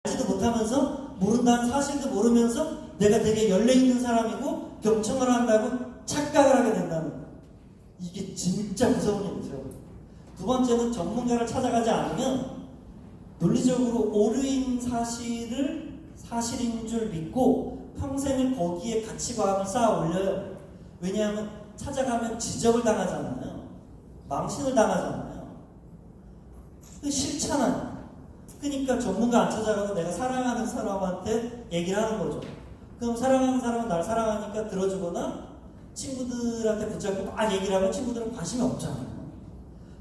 알지도 못하면서 모른다는 사실도 모르면서 내가 되게 열려있는 사람이고 경청을 한다고 착각을 하게 된다는 거예요. 이게 진짜 무서운 일이죠. 두 번째는 전문가를 찾아가지 않으면 논리적으로 오류인 사실을 사실인 줄 믿고 평생을 거기에 가치관을 쌓아 올려요. 왜냐하면 찾아가면 지적을 당하잖아요. 망신을 당하잖아요. 싫잖아요. 그러니까 전문가 안 찾아가고 내가 사랑하는 사람한테 얘기를 하는 거죠. 그럼 사랑하는 사람은 날 사랑하니까 들어주거나 친구들한테 붙잡고 막 얘기를 하면 친구들은 관심이 없잖아요.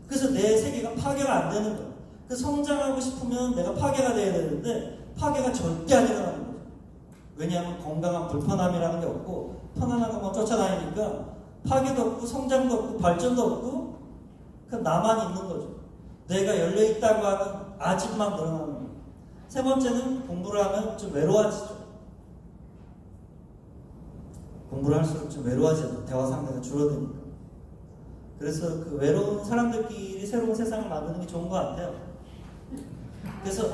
그래서 내 세계가 파괴가 안 되는 거예요. 그 성장하고 싶으면 내가 파괴가 돼야 되는데 파괴가 절대 안 일어나는 거죠. 왜냐하면 건강한 불편함이라는 게 없고 편안한 것만 쫓아다니니까 파괴도 없고 성장도 없고 발전도 없고 그냥 나만 있는 거죠. 내가 열려있다고 하는 아집만 늘어나는 거예요. 세 번째는 공부를 하면 좀 외로워지죠. 공부를 할수록 좀 외로워지죠. 대화 상대가 줄어드니까. 그래서 그 외로운 사람들끼리 새로운 세상을 만드는 게 좋은 것 같아요. 그래서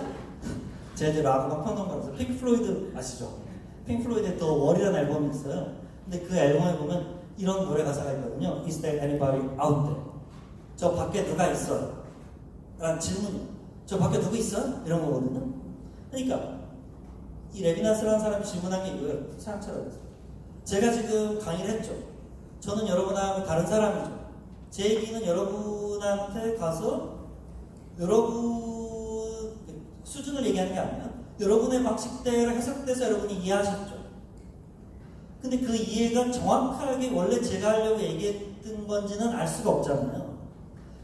제가 이제 락과 평론가로서 핑크 플로이드 아시죠? 핑크 플로이드의 더 월이라는 앨범이 있어요. 근데 그 앨범에 보면 이런 노래 가사가 있거든요. Is there anybody out there? 저 밖에 누가 있어요? 라는 질문이에요. 저 밖에 누구 있어요? 이런 거거든요. 그러니까 이 레비나스라는 사람이 질문한 게 이거예요. 사람처럼. 제가 지금 강의를 했죠. 저는 여러분하고 다른 사람이죠. 제 얘기는 여러분한테 가서 여러분 수준을 얘기하는 게 아니라 여러분의 방식대로 해석돼서 여러분이 이해하셨죠. 근데 그 이해가 정확하게 원래 제가 하려고 얘기했던 건지는 알 수가 없잖아요.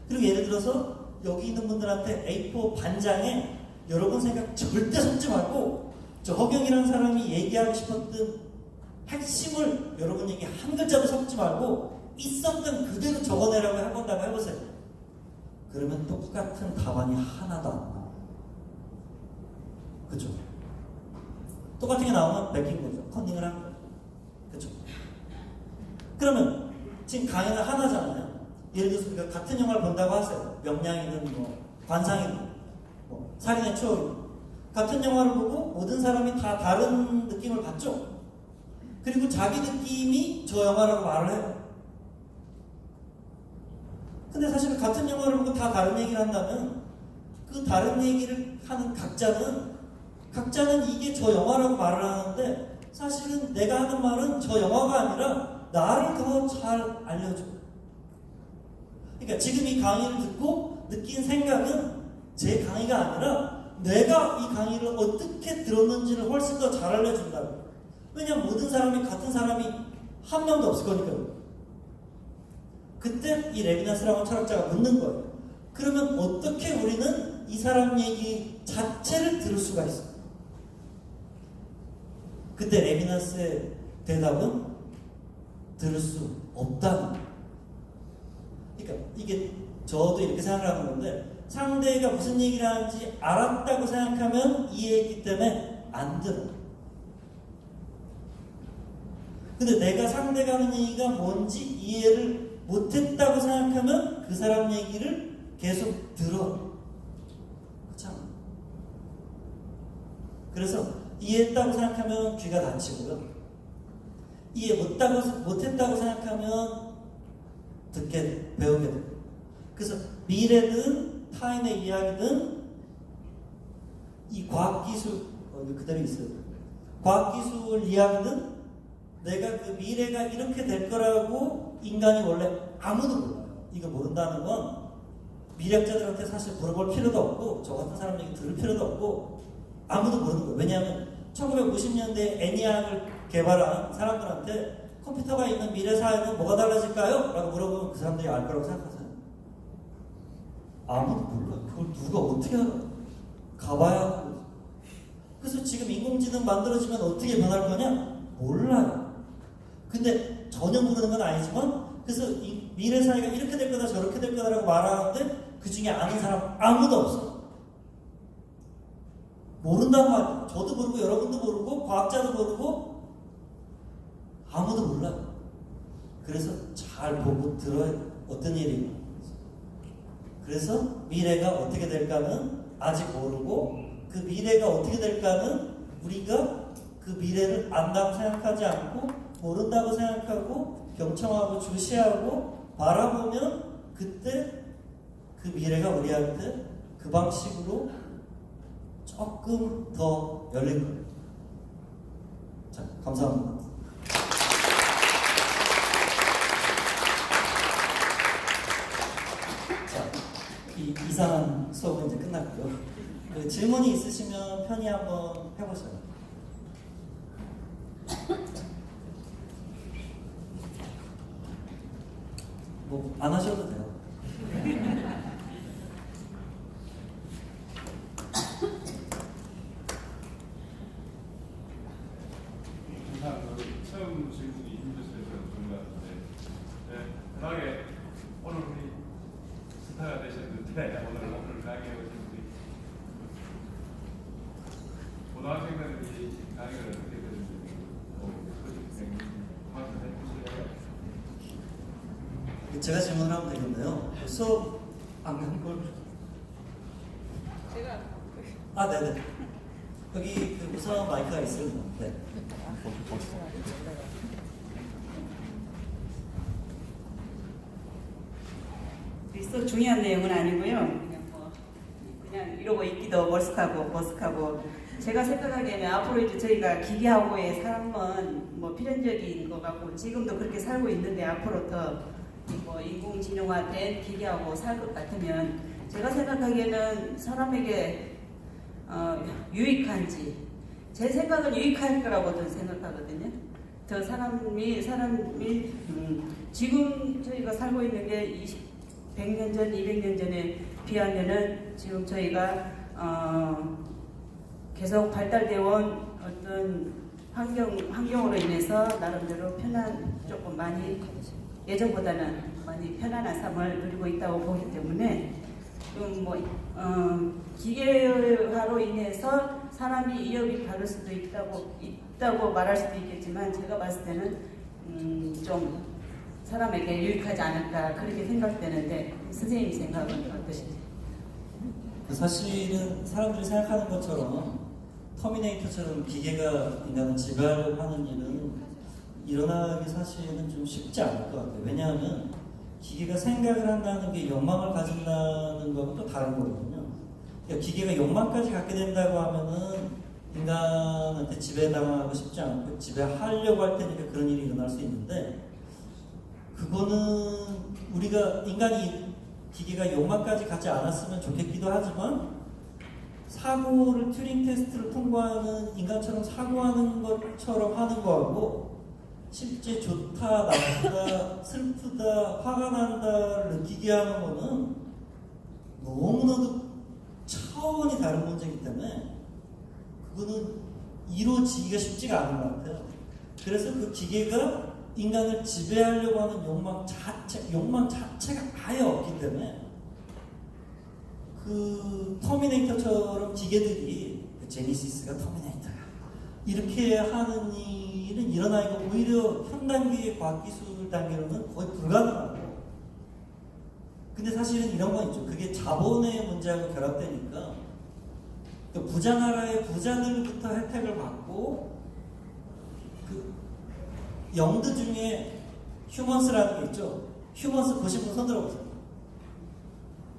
그리고 예를 들어서 여기 있는 분들한테 A4 반장에 여러분 생각 절대 섞지 말고 저 허경이라는 사람이 얘기하고 싶었던 핵심을 여러분 얘기 한 글자도 섞지 말고 있었던 그대로 적어내라고 해본다고 해보세요. 그러면 똑같은 답안이 하나도 안 나와요. 그죠? 똑같은 게 나오면 베낀 거죠. 컨닝을 한 거예요. 그죠? 그러면 지금 강의는 하나잖아요. 예를 들어서 우리가 같은 영화를 본다고 하세요. 명량이든 뭐 관상이든 뭐 살인의 추억이든 같은 영화를 보고 모든 사람이 다 다른 느낌을 받죠. 그리고 자기 느낌이 저 영화라고 말을 해요. 근데 사실 같은 영화를 보고 다 다른 얘기를 한다면 그 다른 얘기를 하는 각자는 이게 저 영화라고 말을 하는데 사실은 내가 하는 말은 저 영화가 아니라 나를 더 잘 알려줘. 그러니까 지금 이 강의를 듣고 느낀 생각은 제 강의가 아니라 내가 이 강의를 어떻게 들었는지를 훨씬 더 잘 알려준다고. 왜냐면 모든 사람이 같은 사람이 한 명도 없을 거니까요. 그때 이 레비나스라는 철학자가 묻는 거예요. 그러면 어떻게 우리는 이 사람 얘기 자체를 들을 수가 있어요? 그때 레비나스의 대답은 들을 수 없다는 거예요. 그러니까 이게 저도 이렇게 생각하는 건데 상대가 무슨 얘기를 하는지 알았다고 생각하면 이해했기 때문에 안 들어요. 근데 내가 상대가 하는 얘기가 뭔지 이해를 못했다고 생각하면 그 사람 얘기를 계속 들어. 그렇잖아. 그래서 이해했다고 생각하면 귀가 닫히고요. 이해 못했다고 생각하면 듣게 배우게 돼요. 그래서 미래든 타인의 이야기든 이 과학기술 그대로 있어요. 과학기술 이야기든 내가 그 미래가 이렇게 될 거라고 인간이 원래 아무도 몰라요. 이거 모른다는 건 미래학자들한테 사실 물어볼 필요도 없고 저 같은 사람 얘기 들을 필요도 없고 아무도 모르는 거예요. 왜냐하면 1950년대에 애니악을 개발한 사람들한테 컴퓨터가 있는 미래 사회는 뭐가 달라질까요? 라고 물어보면 그 사람들이 알 거라고 생각하세요? 아무도 몰라. 그걸 누가 어떻게 알아? 가봐야 하고. 그래서 지금 인공지능 만들어지면 어떻게 변할 거냐? 몰라요. 근데 전혀 모르는 건 아니지만 그래서 이 미래 사회가 이렇게 될 거다 저렇게 될 거다라고 말하는데 그 중에 아는 사람 아무도 없어. 모른단 말이에요. 저도 모르고 여러분도 모르고 과학자도 모르고 아무도 몰라요. 그래서 잘 보고 들어야 어떤 일이 일어나요. 그래서 미래가 어떻게 될까는 아직 모르고 그 미래가 어떻게 될까는 우리가 그 미래를 안다고 생각하지 않고 모른다고 생각하고 경청하고 주시하고 바라보면 그때 그 미래가 우리한테 그 방식으로 조금 더 열릴 거예요. 자, 감사합니다. 자, 이 이상한 수업은 이제 끝났고요. 그 질문이 있으시면 편히 한번 해보세요. 뭐 안 하셔도 돼요. 항상 처음 질문이 힘드셔서 좋은 것 같은데, 네, 편하게 오늘 우리 스타가 되셨는데 오늘 강의에 오신 우리 고등학생들이 강의를 어떻게 들으시는지 말씀해 주실래요? 제가 질문을 하면 되겠네요. 수업 안 간 걸. 제가 아, 네네. 여기 그 우선 마이크가 있습니다. 네. 수업 중요한 내용은 아니고요. 그냥 이러고 있기도 머쓱하고 제가 생각하기에는 앞으로 이제 저희가 기계하고의 삶은 뭐 필연적인 것 같고 지금도 그렇게 살고 있는데 앞으로 더 뭐 인공지능화된 기계하고 살 것 같으면 제가 생각하기에는 사람에게 유익한지 제 생각은 유익할 거라고 저는 생각하거든요. 더 사람이 지금 저희가 살고 있는 게 100년 전, 200년 전에 비하면은 지금 저희가 계속 발달되어 온 어떤 환경으로 인해서 나름대로 조금 많이 예전보다는 많이 편안한 삶을 누리고 있다고 보기 때문에 좀 기계화로 인해서 사람이 위협이 받을 수도 있다고 말할 수도 있겠지만 제가 봤을 때는 좀 사람에게 유익하지 않을까 그렇게 생각되는데 선생님 생각은 어떠신지? 사실은 사람들이 생각하는 것처럼 터미네이터처럼 기계가 인간을 지배하는 일은 일어나기 사실은 좀 쉽지 않을 것 같아요. 왜냐하면 기계가 생각을 한다는 게 욕망을 가진다는 것은 또 다른 거거든요. 그러니까 기계가 욕망까지 갖게 된다고 하면은 인간한테 지배당하고 싶지 않고 지배하려고 할 테니까 그런 일이 일어날 수 있는데 그거는 우리가 인간이 기계가 욕망까지 갖지 않았으면 좋겠기도 하지만 사고를 튜링 테스트를 통과하는 인간처럼 사고하는 것처럼 하는 거하고 실제 좋다, 나쁘다, 슬프다, 화가 난다를 느끼게 하는 거는 너무나도 차원이 다른 문제이기 때문에 그거는 이루어지기가 쉽지가 않은 것 같아요. 그래서 그 기계가 인간을 지배하려고 하는 욕망 자체가 아예 없기 때문에 그 터미네이터처럼 기계들이 제니시스가 터미네이터야 이렇게 하는 일은 일어나고 오히려 현 단계의 과학기술 단계로는 거의 불가능하고 근데 사실은 이런 건 있죠. 그게 자본의 문제하고 결합되니까 부자 나라의 부자들부터 혜택을 받고 그 영드 중에 휴먼스라는 게 있죠. 휴먼스 보신 분 손 들어보세요.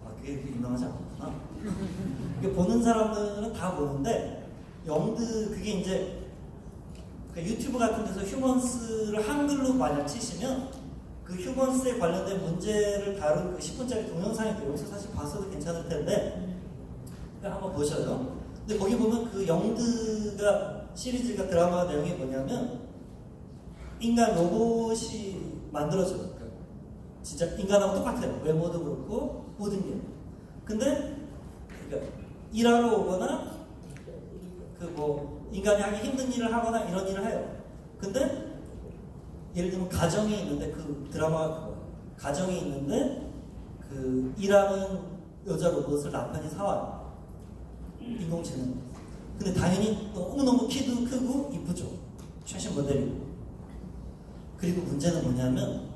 아, 그게 유명하지 않구나. 그게 보는 사람들은 다 보는데 영드 그게 이제 유튜브 같은 데서 휴먼스를 한글로 만약 치시면 그 휴먼스에 관련된 문제를 다룬 그 10분짜리 동영상이 있고 여기서 사실 봤어도 괜찮을 텐데 한번 보셔요. 근데 거기 보면 그 영드가 시리즈가 드라마 내용이 뭐냐면 인간 로봇이 만들어져요. 진짜 인간하고 똑같아요. 외모도 그렇고 모든 게. 근데 그러니까 일하러 오거나 그 뭐 인간이 하기 힘든 일을 하거나 이런 일을 해요. 근데 예를 들면 가정이 있는데 그 드라마가 그거예요. 가정이 있는데 그 일하는 여자 로봇을 남편이 사와요. 인공지능. 근데 당연히 너무너무 키도 크고 이쁘죠. 최신 모델이고. 그리고 문제는 뭐냐면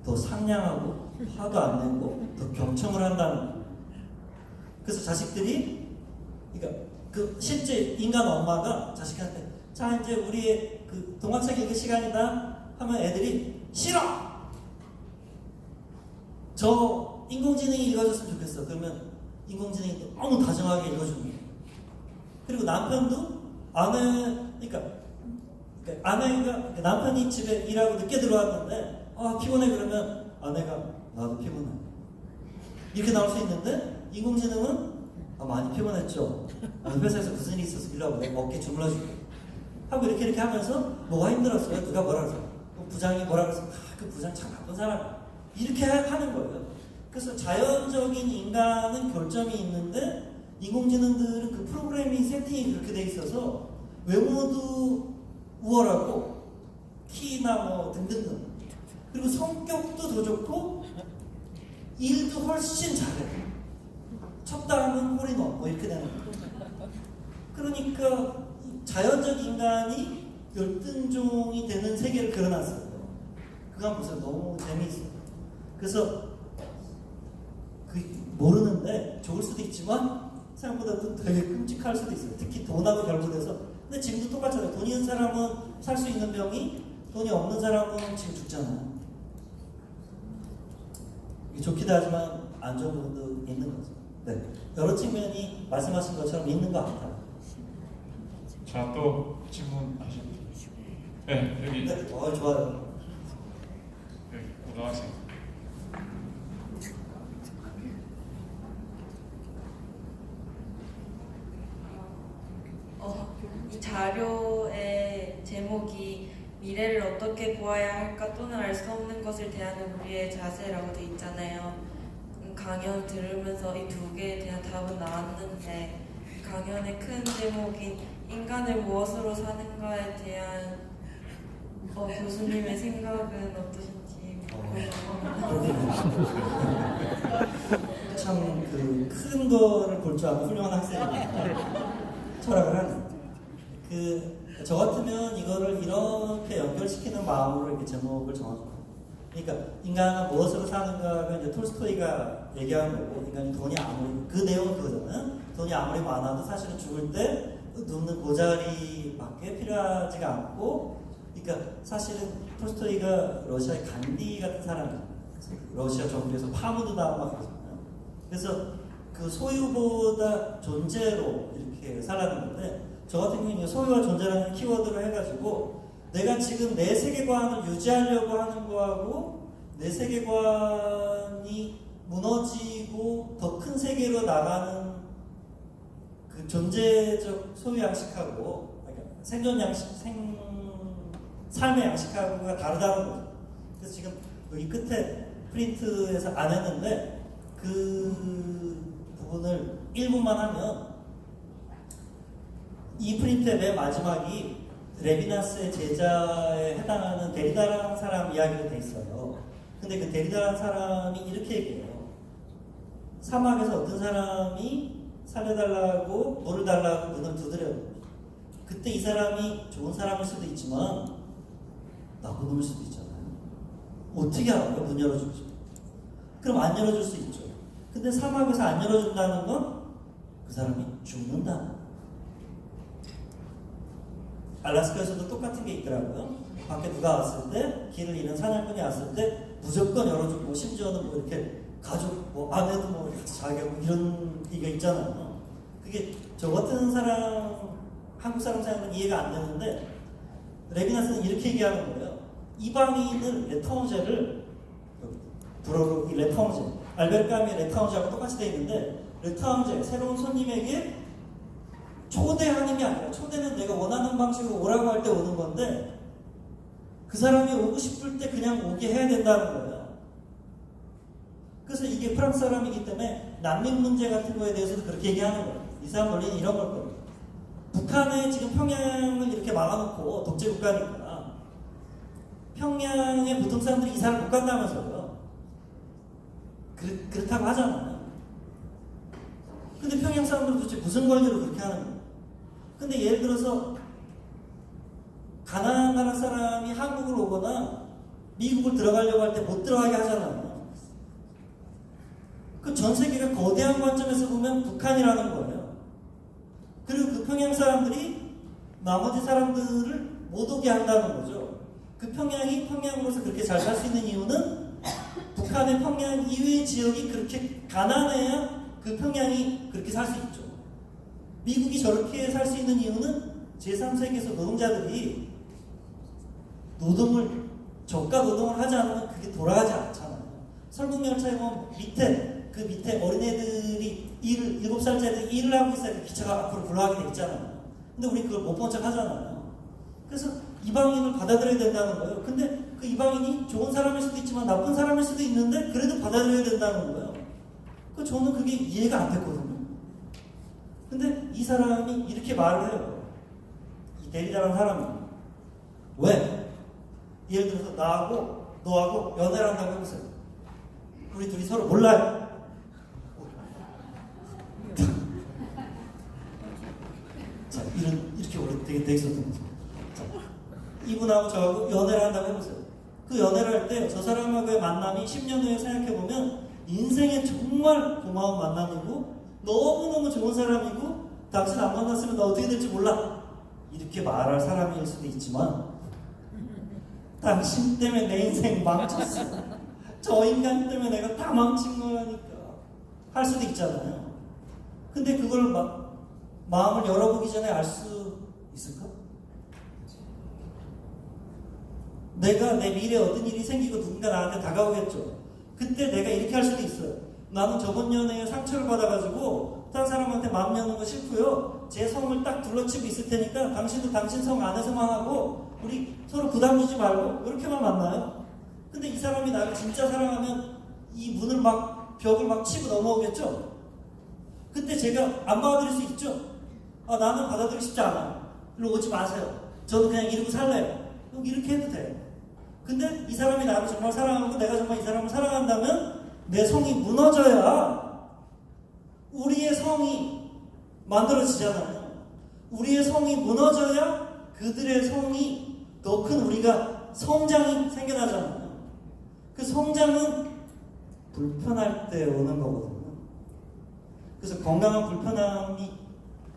더 상냥하고 화도 안 내고 더 경청을 한다는 거예요. 그래서 자식들이 그러니까 그 실제 인간 엄마가 자식한테 자 이제 우리의 그 동화책 읽을 시간이다 하면 애들이 싫어. 저 인공지능이 읽어줬으면 좋겠어. 그러면 인공지능이 너무 다정하게 읽어주는 거예요. 그리고 남편도 그러니까 아내가 남편이 집에 일하고 늦게 들어왔는데 피곤해 그러면 아내가 나도 피곤해 이렇게 나올 수 있는데 인공지능은 많이 피곤했죠. 회사에서 무슨 일이 있어서 일하고 내가 어깨 주물러줄게 하고 이렇게 하면서 뭐가 힘들었어요? 누가 뭐라 그랬어? 부장이 뭐라 그래서 그 부장 참 나쁜 사람 이렇게 하는 거예요. 그래서 자연적인 인간은 결점이 있는데 인공지능들은 그 프로그래밍 세팅이 그렇게 돼 있어서 외모도 우월하고 키나 뭐 등등등 그리고 성격도 더 좋고 일도 훨씬 잘해. 쳤다 하면 홀인원 뭐 이렇게 되는 거예요. 그러니까 자연적 인간이 열등종이 되는 세계를 그려놨어요. 그건 무슨 너무 재미있어요. 그래서 모르는데 좋을 수도 있지만 생각보다 또 되게 끔찍할 수도 있어요. 특히 돈하고 결부돼서. 근데 지금도 똑같잖아요. 돈 있는 사람은 살 수 있는 병이 돈이 없는 사람은 지금 죽잖아요. 이게 좋기도 하지만 안 좋은 부분도 있는 거죠. 네. 여러 측면이 말씀하신 것처럼 있는 것 같아요. 자, 또 질문하시죠. 네, 여기. 네, 좋아요. 여기 올라가세요. 이 자료의 제목이 미래를 어떻게 보아야 할까 또는 알 수 없는 것을 대하는 우리의 자세라고 돼 있잖아요. 강연 들으면서 이 두 개에 대한 답은 나왔는데 강연의 큰 제목인 인간을 무엇으로 사는가에 대한 교수님의 생각은 어떠신지 참 그 큰 거를 볼 줄 아는 훌륭한 학생입니다. 철학을 하는. 저 같으면 이거를 이렇게 연결시키는 마음으로 이렇게 제목을 정하죠. 그러니까 인간은 무엇으로 사는가가 이제 톨스토이가 얘기하는 거고 인간이 돈이 아무리 그 내용은 그거잖아요. 돈이 아무리 많아도 사실은 죽을 때 눕는 고자리밖에 필요하지가 않고 그러니까 사실은 톨스토이가 러시아의 간디 같은 사람이에요. 러시아 정부에서 파문도 나고 막 그러잖아요. 그래서 그 소유보다 존재로 이렇게 살았는데 저 같은 경우는 소유와 존재라는 키워드를 해가지고 내가 지금 내 세계관을 유지하려고 하는 거하고 내 세계관이 무너지고 더 큰 세계로 나가는 그 존재적 소유 양식하고 그러니까 생존 양식, 삶의 양식하고가 다르다는 거죠. 그래서 지금 여기 끝에 프린트에서 안 했는데 그 부분을 1분만 하면 이 프린트의 맨 마지막이 레비나스의 제자에 해당하는 데리다라는 사람 이야기가 돼 있어요. 근데 그 데리다라는 사람이 이렇게 얘기해요. 사막에서 어떤 사람이 살려달라고 물을 달라고 문을 두드려요. 그때 이 사람이 좋은 사람일 수도 있지만 나쁜 놈일 수도 있잖아요. 어떻게 알아요? 문 열어줄지. 그럼 안 열어줄 수 있죠. 근데 사막에서 안 열어준다는 건 그 사람이 죽는다는 거예요. 알래스카에서도 똑같은 게 있더라고요. 밖에 누가 왔을 때, 길을 잃은 사냥꾼이 왔을 때 무조건 열어주고 심지어는 뭐 이렇게 가족, 뭐 아내도 뭐 같이 자기하고 이런 얘기가 있잖아요. 그게 저 같은 사람, 한국 사람 생각은 이해가 안 되는데 레비나스는 이렇게 얘기하는 거예요. 이방인을 레타옹제를 불어로 이 레타옹제, 알베르카미의 레타옹제하고 똑같이 돼 있는데 레타옹제, 새로운 손님에게 초대하는 게 아니라 초대는 내가 원하는 방식으로 오라고 할 때 오는 건데 그 사람이 오고 싶을 때 그냥 오게 해야 된다는 거예요. 그래서 이게 프랑스 사람이기 때문에 난민 문제 같은 거에 대해서도 그렇게 얘기하는 거예요. 이 사람 원리는 이런 걸 거예요. 북한에 지금 평양을 이렇게 막아놓고 독재 국가니까 평양에 보통 사람들이 이사를 못 간다면서요. 그렇다고 하잖아요. 근데 평양 사람들은 도대체 무슨 권리로 그렇게 하는 거예요? 근데 예를 들어서 가나안 나라 사람이 한국을 오거나 미국을 들어가려고 할 때 못 들어가게 하잖아요. 그 전 세계가 거대한 관점에서 보면 북한이라는 거예요. 그리고 평양 사람들이 나머지 사람들을 못 오게 한다는 거죠. 그 평양이 평양으로서 그렇게 잘 살 수 있는 이유는 북한의 평양 이외의 지역이 그렇게 가난해야 그 평양이 그렇게 살 수 있죠. 미국이 저렇게 살 수 있는 이유는 제3세계에서 노동자들이 저가 노동을 하지 않으면 그게 돌아가지 않잖아요. 설국열차에 보면 그 밑에 어린애들이 7살짜리들이 일을 하고 있어야 그 기차가 앞으로 굴러가게 돼 있잖아요. 근데 우리 그걸 못 본 척 하잖아요. 그래서 이방인을 받아들여야 된다는 거예요. 근데 그 이방인이 좋은 사람일 수도 있지만 나쁜 사람일 수도 있는데 그래도 받아들여야 된다는 거예요. 저는 그게 이해가 안 됐거든요. 근데 이 사람이 이렇게 말을 해요. 이 데리다라는 사람이. 왜? 예를 들어서 나하고 너하고 연애를 한다고 해보세요. 우리 둘이 서로 몰라요. 자, 이렇게 원래 되게 있었던 거죠. 자, 이분하고 저하고 연애를 한다고 해보세요. 그 연애를 할 때 저 사람하고의 만남이 10년 후에 생각해보면 인생에 정말 고마운 만남이고 너무너무 좋은 사람이고 당신 안 만났으면 나 어떻게 될지 몰라 이렇게 말할 사람일 수도 있지만 당신 때문에 내 인생 망쳤어. 저 인간 때문에 내가 다 망친 거라니까 할 수도 있잖아요. 근데 그걸 마음을 열어보기 전에 알 수 있을까? 내가 내 미래에 어떤 일이 생기고 누군가 나한테 다가오겠죠. 그때 내가 이렇게 할 수도 있어요. 나는 저번 연애에 상처를 받아가지고 다른 사람한테 마음 여는 거 싫고요. 제 성을 딱 둘러치고 있을 테니까 당신도 당신 성 안에서만 하고 우리 서로 부담 주지 말고 이렇게만 만나요. 근데 이 사람이 나를 진짜 사랑하면 이 문을 벽을 치고 넘어오겠죠. 그때 제가 안 받아들일 수 있죠. 나는 받아들이기 쉽지 않아요. 일로 오지 마세요. 저는 그냥 이러고 살래요. 이렇게 해도 돼요. 근데 이 사람이 나를 정말 사랑하고 내가 정말 이 사람을 사랑한다면 내 성이 무너져야 우리의 성이 만들어지잖아요. 우리의 성이 무너져야 그들의 성이 더 큰 우리가 성장이 생겨나잖아요. 그 성장은 불편할 때 오는 거거든요. 그래서 건강한 불편함이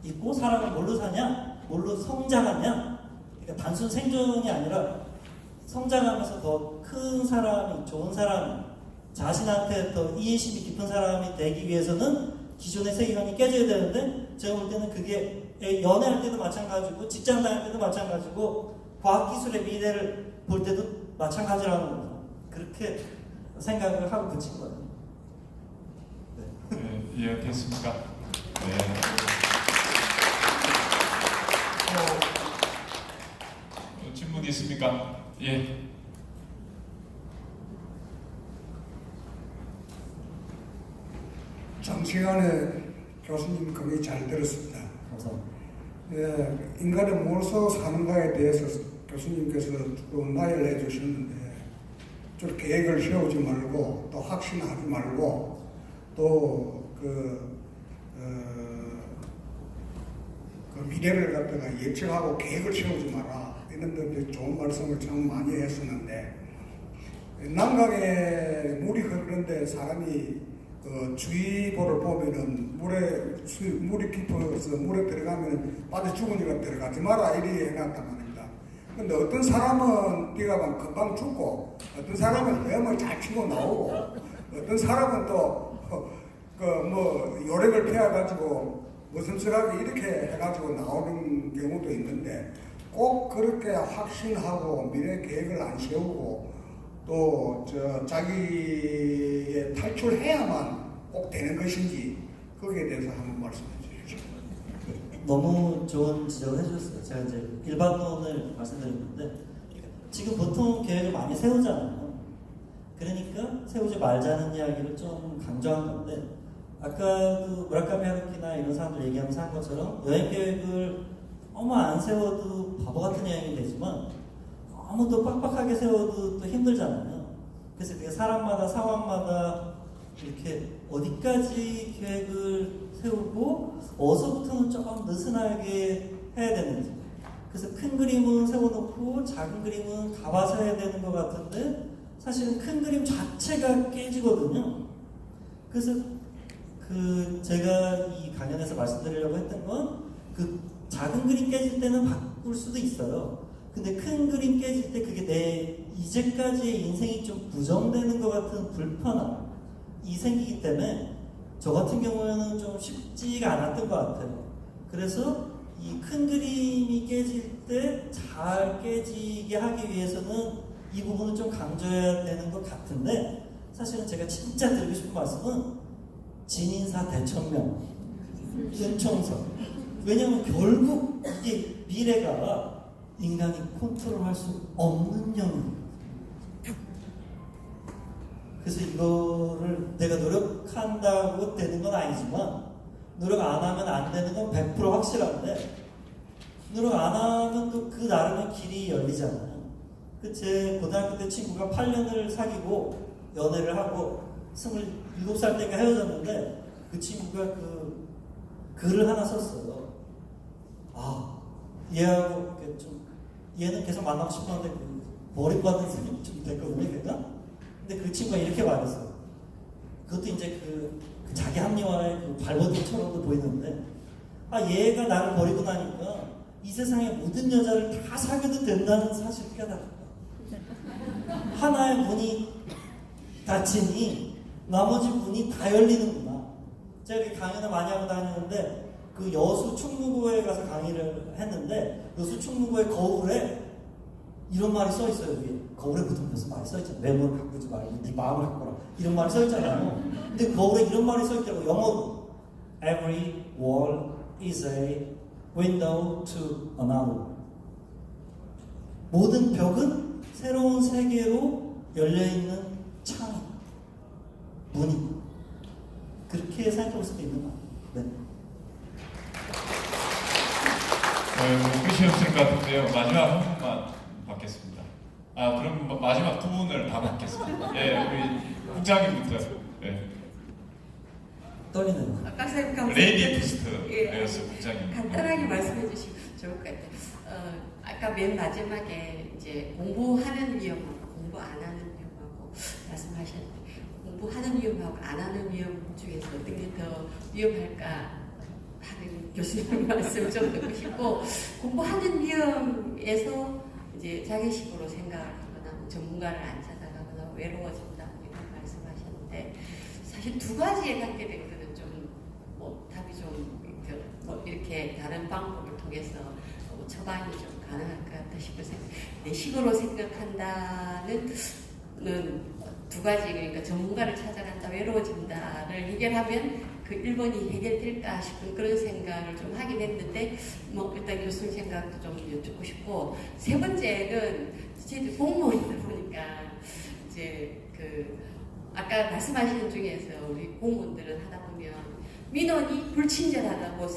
있고 사람은 뭘로 사냐? 뭘로 성장하냐? 그러니까 단순 생존이 아니라 성장하면서 더 큰 사람이, 좋은 사람이, 자신한테 더 이해심이 깊은 사람이 되기 위해서는 기존의 세계관이 깨져야 되는데 제가 볼 때는 그게 연애할 때도 마찬가지고 직장 다닐 때도 마찬가지고 과학기술의 미래를 볼 때도 마찬가지라는 거죠. 그렇게 생각을 하고 그친 거예요. 네, 이해됐습니까? 네. 질문 있습니까? 예. 장시간에 교수님 강의 잘 들었습니다. 감사합니다. 예, 인간이 무엇으로 사는가에 대해서 교수님께서 좀 나열해 주셨는데 좀 계획을 세우지 말고 또 확신하지 말고 또 그 미래를 갖다가 예측하고 계획을 세우지 마라 이런 데 좋은 말씀을 참 많이 했었는데 남강에 물이 흐르는데 사람이 주의보를 보면은 물이 깊어서 물에 들어가면 빠져 죽으니까 들어가지 마라 이리 해놨단 말입니다. 근데 어떤 사람은 뛰어가면 금방 죽고 어떤 사람은 헤엄을 잘 치고 나오고 어떤 사람은 또 요령을 피해가지고 머슴스하게 이렇게 해가지고 나오는 경우도 있는데 꼭 그렇게 확신하고 미래 계획을 안 세우고 또 자기의 탈출해야만 꼭 되는 것인지 거기에 대해서 한번 말씀해 주십시오. 너무 좋은 지적을 해주셨어요. 제가 이제 일반론을 말씀드렸는데 지금 보통 계획을 많이 세우잖아요. 그러니까 세우지 말자는 이야기를 좀 강조한 건데 아까도 무라카미 하루키나 이런 사람들 얘기하면서 한 것처럼 여행 계획을 너무 안 세워도 바보 같은 여행이 되지만 너무 또 빡빡하게 세워도 또 힘들잖아요. 그래서 그게 사람마다 상황마다 이렇게 어디까지 계획을 세우고 어디서부터는 조금 느슨하게 해야 되는지 그래서 큰 그림은 세워놓고 작은 그림은 가봐서 해야 되는 것 같은데 사실은 큰 그림 자체가 깨지거든요. 그래서 제가 이 강연에서 말씀드리려고 했던 건 그 작은 그림 깨질 때는 바꿀 수도 있어요. 근데 큰 그림 깨질 때 그게 내 이제까지의 인생이 좀 부정되는 것 같은 불편함이 생기기 때문에 저 같은 경우에는 좀 쉽지가 않았던 것 같아요. 그래서 이 큰 그림이 깨질 때 잘 깨지게 하기 위해서는 이 부분을 좀 강조해야 되는 것 같은데, 사실은 제가 진짜 드리고 싶은 말씀은 진인사 대천명, 은총선. 왜냐하면 결국 이게 미래가 인간이 컨트롤할 수 없는 영역이에요. 그래서 이거를 내가 노력한다고 되는 건 아니지만, 노력 안 하면 안 되는 건 100% 확실한데, 노력 안 하면 또 그 나름의 길이 열리잖아요. 제 고등학교 때 친구가 8년을 사귀고 연애를 하고 27살 때가 헤어졌는데, 그 친구가 그 글을 하나 썼어요. 얘하고 얘는 계속 만나고 싶었는데 버림받은 셈이 좀 됐거든요, 걔가. 근데 그 친구가 이렇게 말했어요. 그것도 이제 그 자기 합리화의 그 발버둥처럼도 보이는데, 얘가 나를 버리고 나니까 이 세상의 모든 여자를 다 사귀어도 된다는 사실을 깨달았다. 하나의 문이 닫히니 나머지 문이 다 열리는구나. 제가 이렇게 강연을 많이 하고 다니는데, 그 여수 충무고에 가서 강의를 했는데, 여수 충무고의 거울에 이런 말이 써 있어요. 위에 거울에 붙으면서 말이 써 있잖아요. 외모를 바꾸지 말고 네 마음을 바꿔라, 이런 말이 써 있잖아요. 근데 거울에 이런 말이 써 있더라고요. 영어로. Every wall is a window to another. 모든 벽은 새로운 세계로 열려있는 창이, 문이. 그렇게 생각해볼 수도 있는 것 같아요. 네. 끝이 없을 것 같은데요. 마지막 한 분만 받겠습니다. 그럼 마지막 두 분을 다 받겠습니다. 예, 우리 국장님부터. 네. 떨리네요. 아까 생각한 레이디 피스트 에어스 국장님. 간단하게 말씀해 주시면 좋을 것 같아요. 아까 맨 마지막에 이제 공부하는 위험하고 공부 안 하는 위험하고 말씀하셨는데, 공부하는 위험하고 안 하는 위험 중에서 어떤 게 더 위험할까 하는 교수님 말씀 좀 듣고 싶고, 공부하는 위험에서 이제 자기식으로 생각하거나 전문가를 안 찾아가거나 외로워진다 이런 말씀하셨는데, 사실 두 가지에 관계된 거는 좀 답이 좀 이렇게 다른 방법을 통해서 처방이 좀 가능할 것 같다 싶어서, 내 식으로 생각한다는 두 가지, 그러니까 전문가를 찾아간다, 외로워진다를 해결하면 그 1번이 해결될까 싶은 그런 생각을 좀 하긴 했는데, 일단 교수님 생각도 좀 여쭙고 싶고, 세 번째는 저희들 공무원이다 보니까 이제 아까 말씀하시는 중에서 우리 공무원들은 하다 보면 민원이 불친절하다고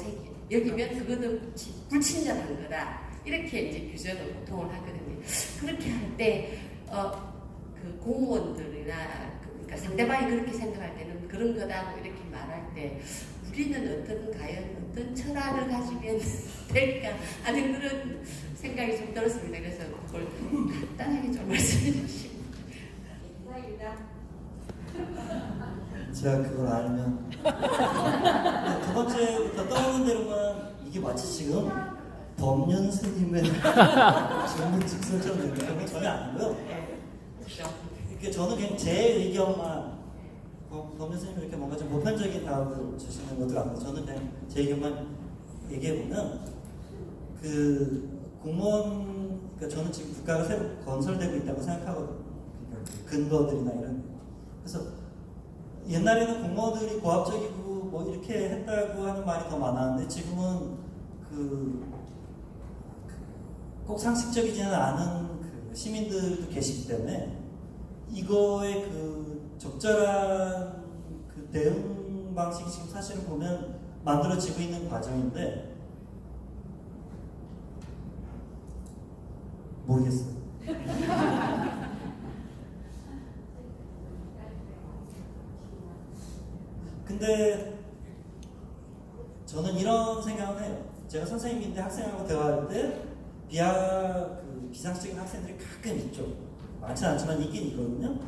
여기면 그거는 불친절한 거다, 이렇게 이제 규정을 보통을 하거든요. 그렇게 할 때 그 공무원들이나 그러니까 상대방이 그렇게 생각할 때는 그런 거다 이렇게 말할 때, 우리는 과연 어떤 철학을 가지면 될까 하는 그런 생각이 좀 들었습니다. 그래서 그걸 간단하게 좀 말씀해 주시고. 이상입니다. 제가 그걸 알면 두 번째부터 떠오르는 대로만, 이게 마치 지금 법륜 스님의 전문 직설처럼 되는 건 전혀 아니고요. 이렇게 저는 그냥 제 의견만, 법륜 스님이 이렇게 뭔가 좀 보편적인 답을 주시는 것도 아니고, 저는 그냥 제 의견만 얘기해보면, 공무원, 그러니까 저는 지금 국가가 새로 건설되고 있다고 생각하거든요. 그러니까 근거들이나 이런. 그래서 옛날에는 공무원들이 고압적이고 이렇게 했다고 하는 말이 더 많았는데, 지금은 꼭 상식적이지는 않은 시민들도 계시기 때문에, 이거의 적절한 대응 방식이 지금 사실은 보면 만들어지고 있는 과정인데, 모르겠어요. 근데 저는 이런 생각을 해요. 제가 선생님인데 학생하고 대화할 때 비상식적인 학생들이 가끔 있죠. 많지는 않지만 있긴 있거든요.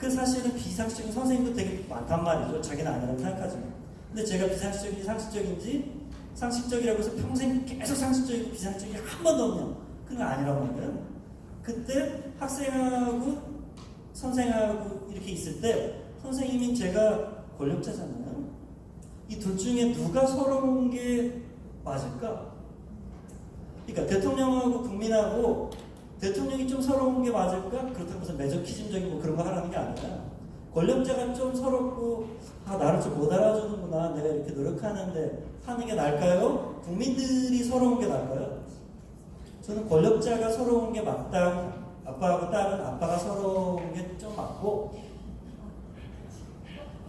사실은 비상식적인 선생님도 되게 많단 말이죠. 자기는 아니라고 생각하지만. 근데 제가 비상식적인지 상식적인지 상식적이라고 해서 평생 계속 상식적이고 비상식적이 한 번도 없냐? 그건 아니란 말이에요. 그때 학생하고 선생하고 이렇게 있을 때 선생님인 제가 권력자잖아요. 이 둘 중에 누가 서러운 게 맞을까? 그러니까 대통령하고 국민하고 대통령이 좀 서러운 게 맞을까? 그렇다고 해서 매저키즘적인 뭐 그런 거 하라는 게 아니라 권력자가 좀 서럽고 나를 좀 못 알아주는구나, 내가 이렇게 노력하는데 하는 게 나을까요? 국민들이 서러운 게 나을까요? 저는 권력자가 서러운 게 맞다고, 아빠하고 딸은 아빠가 서러운 게 좀 맞고,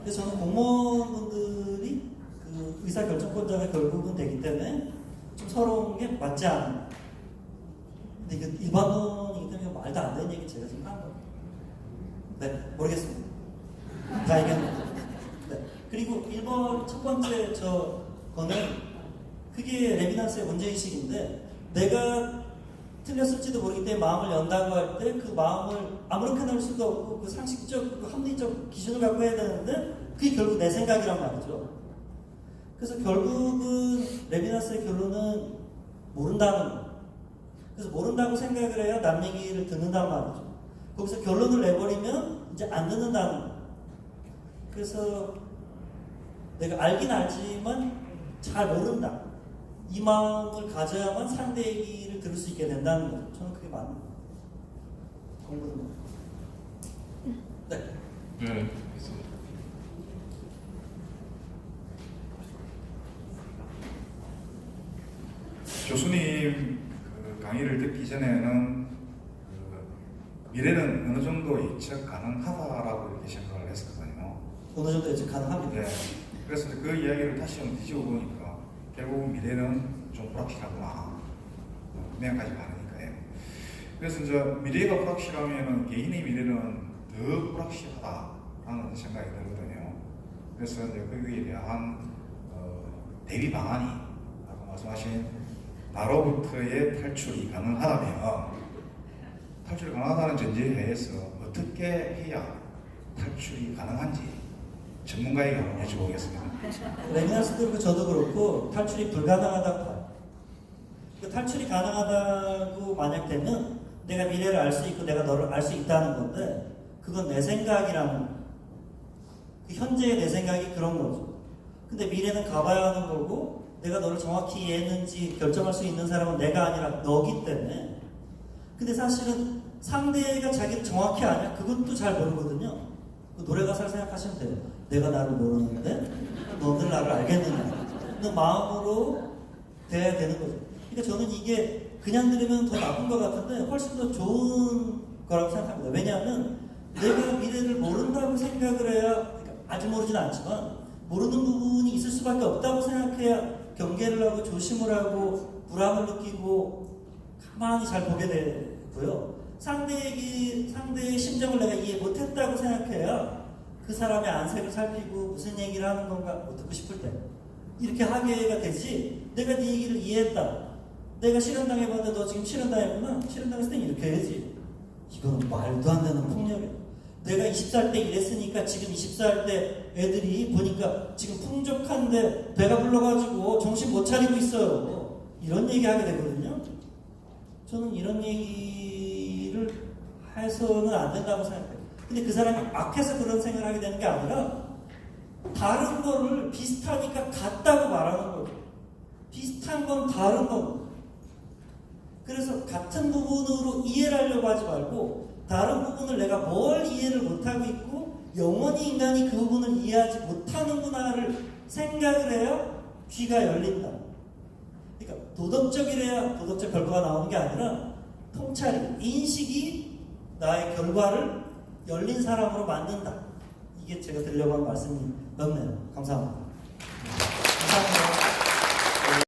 그래서 저는 공무원분들이 그 의사결정권자가 결국은 되기 때문에 좀 서러운 게 맞지 않나. 근데 이게 일반론이기 때문에 말도 안 되는 얘기 제가 지금 한 거예요. 네, 모르겠습니다. 다 얘기합니다. 네. 그리고 1번 첫 번째 거는 그게 레비난스의 문제의식인데, 내가 틀렸을지도 모르기 때문에 마음을 연다고 할 때 그 마음을 아무렇게나 할 수도 없고 그 상식적, 그 합리적 기준을 갖고 해야 되는데 그게 결국 내 생각이란 말이죠. 그래서 결국은 레비난스의 결론은 모른다는 거예요. 그래서 모른다고 생각을 해야 남 얘기를 듣는단 말이죠. 거기서 결론을 내버리면 이제 안 듣는다는 거예요. 그래서 내가 알긴 알지만 잘 모른다. 이 마음을 가져야만 상대 얘기를 들을 수 있게 된다는 거죠. 저는 그게 맞는 거예요. 공부는. 네. 네, 알겠습니다. 교수님 그 강의를 듣기 전에는 그 미래는 어느 정도 예측 가능하다라고 이렇게 생각을 했었거든요. 어느 정도 예측 가능합니다. 네. 그래서 그 이야기를 다시 한번 뒤집어 보니까 결국 미래는 좀 불확실하구나. 명확하지 않으니까요. 그래서 이제 미래가 불확실하면 개인의 미래는 더 불확실하다라는 생각이 들거든요. 그래서 이제 거기에 대한 대비 방안이 아까 말씀하신 나로부터의 탈출이 가능하다면 탈출이 가능하다는 전제하에서 어떻게 해야 탈출이 가능한지 전문가에게 한번 여쭤보겠습니다. 레미나스도 그렇고 저도 그렇고 탈출이 불가능하다고 봐요. 그 탈출이 가능하다고 만약 되면 내가 미래를 알 수 있고 내가 너를 알 수 있다는 건데 그건 내 생각이라는 거예요. 그 현재의 내 생각이 그런 거죠. 근데 미래는 가봐야 하는 거고 내가 너를 정확히 이해했는지 결정할 수 있는 사람은 내가 아니라 너기 때문에. 근데 사실은 상대가 자기를 정확히 아냐? 그것도 잘 모르거든요. 그 노래 가사를 생각하시면 돼요. 내가 나를 모르는데 너는 나를 알겠느냐? 그 마음으로 돼야 되는 거죠. 그러니까 저는 이게 그냥 들으면 더 나쁜 것 같은데 훨씬 더 좋은 거라고 생각합니다. 왜냐하면 내가 미래를 모른다고 생각을 해야, 그러니까 아주 모르진 않지만 모르는 부분이 있을 수밖에 없다고 생각해야 경계를 하고 조심을 하고 불안을 느끼고 가만히 잘 보게 되고요. 상대의 심정을 내가 이해 못했다고 생각해야 그 사람의 안색을 살피고 무슨 얘기를 하는 건가 못 듣고 싶을 때 이렇게 하게가 되지. 내가 네 얘기를 이해했다. 내가 실현당해봤는데 너 지금 실현당했구나. 실현당했을 땐 이렇게 해야지. 이건 말도 안 되는 폭력이야. 내가 20살 때 이랬으니까 지금 20살 때 애들이 보니까 지금 풍족한데 배가 불러가지고 정신 못 차리고 있어요. 이런 얘기 하게 되거든요. 저는 이런 얘기를 해서는 안 된다고 생각해요. 근데 그 사람이 악해서 그런 생각을 하게 되는 게 아니라 다른 거를 비슷하니까 같다고 말하는 거죠. 비슷한 건 다른 건. 그래서 같은 부분으로 이해를 하려고 하지 말고 다른 부분을 내가 뭘 이해를 못하고 있고 영원히 인간이 그 부분을 이해하지 못하는구나를 생각을 해야 귀가 열린다. 그러니까 도덕적이래야 도덕적 결과가 나오는 게 아니라 통찰이, 인식이 나의 결과를 열린 사람으로 만든다. 이게 제가 드리려고 한 말씀이었네요. 감사합니다.